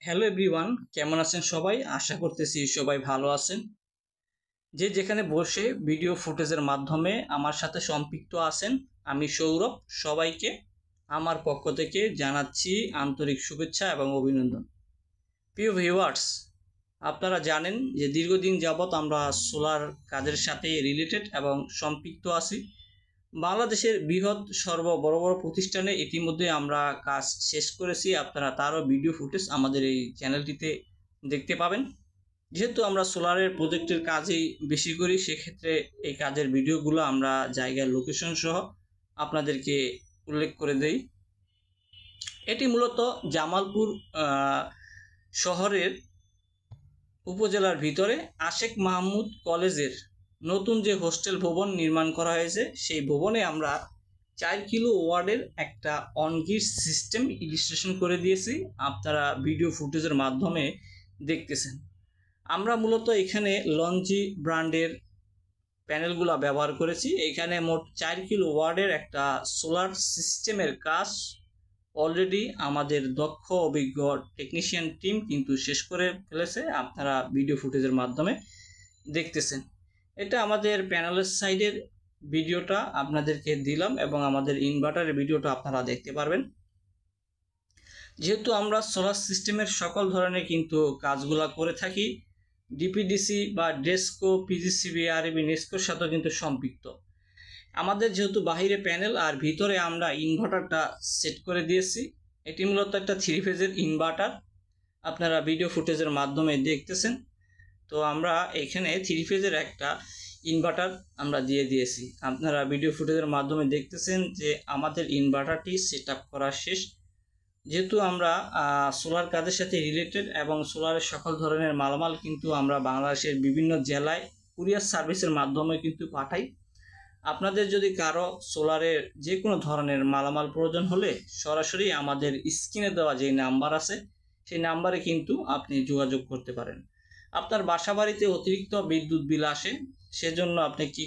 Hello everyone, কেমন আছেন সবাই? আশা করতেছি সবাই ভালো আছেন। যে যেখানে বসে ভিডিও ফুটেজের মাধ্যমে আমার সাথে সম্পৃক্ত আছেন, আমি সৌরভ। সবাইকে আমার পক্ষ থেকে জানাচ্ছি আন্তরিক শুভেচ্ছা এবং অভিনন্দন। প্রিয় ভিউয়ার্স, আপনারা জানেন যে দীর্ঘদিন যাবৎ আমরা সোলার কাজের সাথে রিলেটেড এবং সম্পৃক্ত আছি। বাংলাদেশের বৃহৎ বড় বড় প্রতিষ্ঠানে ইতিমধ্যে আমরা কাজ শেষ করেছি। আপনারা তারও ভিডিও ফুটেজ আমাদের এই চ্যানেলটিতে দেখতে পাবেন। যেহেতু আমরা সোলারের প্রজেক্টের কাজই বেশি করি, সেক্ষেত্রে এই কাজের ভিডিওগুলো আমরা জায়গার লোকেশন সহ আপনাদেরকে উল্লেখ করে দেই। এটি মূলত জামালপুর শহরের উপজেলার ভিতরে আশেক মাহমুদ কলেজের নতুন যে হোস্টেল ভবন নির্মাণ করা হয়েছে, সেই ভবনে আমরা 4 কিলো ওয়ার্ডের একটা অনগ্রিড সিস্টেম ইলিস্ট্রেশন করে দিয়েছি। আপনারা ভিডিও ফুটেজের মাধ্যমে দেখতেছেন। আমরা মূলত এখানে লঞ্জি ব্র্যান্ডের প্যানেলগুলো ব্যবহার করেছি। এখানে মোট 4 কিলো ওয়ার্ডের একটা সোলার সিস্টেমের কাজ অলরেডি আমাদের দক্ষ অভিজ্ঞ টেকনিশিয়ান টিম কিন্তু শেষ করে ফেলেছে। আপনারা ভিডিও ফুটেজের মাধ্যমে দেখতেছেন। এটা আমাদের প্যানেলের সাইডের ভিডিওটা আপনাদেরকে দিলাম এবং আমাদের ইনভার্টারের ভিডিওটা আপনারা দেখতে পারবেন। যেহেতু আমরা সোলার সিস্টেমের সকল ধরনের কিন্তু কাজগুলা করে থাকি, ডিপিডিসি বা ডেস্কো, পিজিসিবি, আরবি, নেস্কোর সাথে কিন্তু সম্পৃক্ত। আমাদের যেহেতু বাহিরে প্যানেল আর ভিতরে আমরা ইনভার্টারটা সেট করে দিয়েছি। এটি মূলত একটা 3 ফেজের ইনভার্টার, আপনারা ভিডিও ফুটেজের মাধ্যমে দেখতেছেন। তো আমরা এখানে 3 ফেজের একটা ইনভার্টার আমরা দিয়ে দিয়েছি। আপনারা ভিডিও ফুটেজের মাধ্যমে দেখতেছেন যে আমাদের ইনভার্টারটি সেট আপ করা শেষ। যেহেতু আমরা সোলার কাজের সাথে রিলেটেড এবং সোলারের সকল ধরনের মালামাল কিন্তু আমরা বাংলাদেশের বিভিন্ন জেলায় কুরিয়ার সার্ভিসের মাধ্যমে কিন্তু পাঠাই। আপনাদের যদি কারো সোলারের যে কোনো ধরনের মালামাল প্রয়োজন হলে সরাসরি আমাদের স্ক্রিনে দেওয়া যে নাম্বার আছে, সেই নাম্বারে কিন্তু আপনি যোগাযোগ করতে পারেন। আপনার বাসা বাড়িতে অতিরিক্ত বিদ্যুৎ বিল আসে, সেজন্য আপনি কি